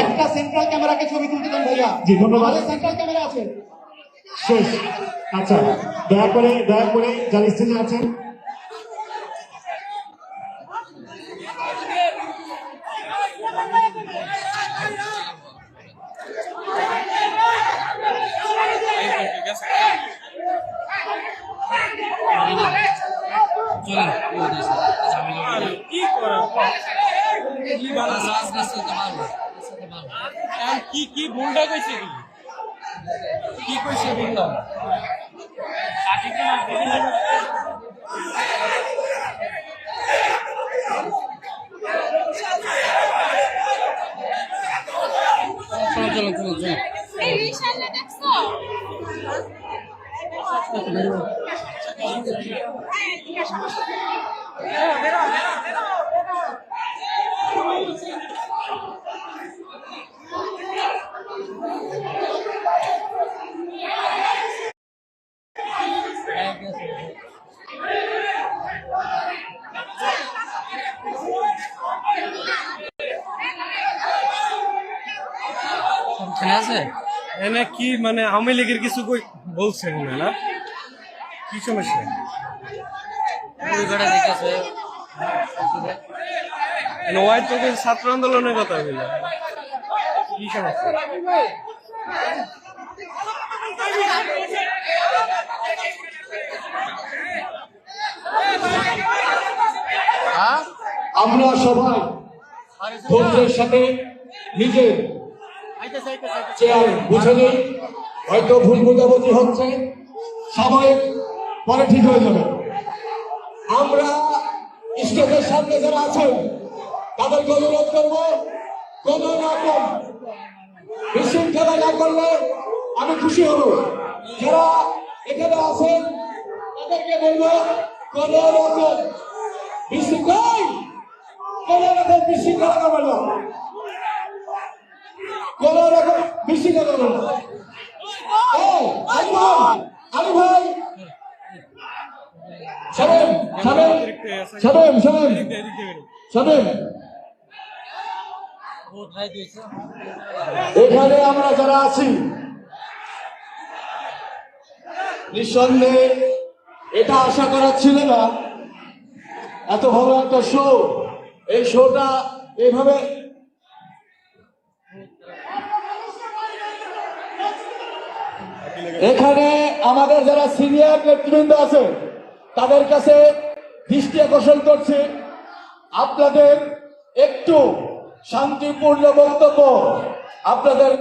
একটা সেন্ট্রাল ক্যামেরাকে ছবি তুলতে দেন ভাইয়া। জি ধন্যবাদ। সেন্ট্রাল ক্যামেরা আছে শেষ। আচ্ছা, দয়া করে যারা স্টেজে আছেন কি ভুলটা কইছে কি কইছে বললাম এনে কি মানে আওয়ামী লীগের কিছু বলছেন না কি সমস্যা ওয়াইড তো ছাত্র আন্দোলনের কথা বলল কি সমস্যা আমরা সবাই ধৈর্যের সাথে নিজের চেয়ার বুঝে নেই। হয়তো ভুল বোঝাবুঝি হচ্ছে, সবাই পরে ঠিক হয়ে যাবে। আমরা স্টেজের সামনে যারা আছেন তাদেরকে অনুরোধ করবো কোন রকম বিশৃঙ্খলা না করলে আমি খুশি হব। যারা এখানে আছেন তাদেরকে বলবো কোন রকম বিশৃঙ্খলা করবে না, কোন রকম বিশৃঙ্খলা করবে না। আলী ভাই এখানে আমরা যারা আছি নিঃসন্দেহে এটা আশা করা ছিল না এত ভালো একটা শো, এই শোটা এইভাবে এখানে আমাদের যারা সিনিয়র নেতৃবৃন্দ আছে তাদের কাছে দৃষ্টি আকর্ষণ করছে, আপনাদের একটু শান্তিপূর্ণ বক্তব্য আপনাদের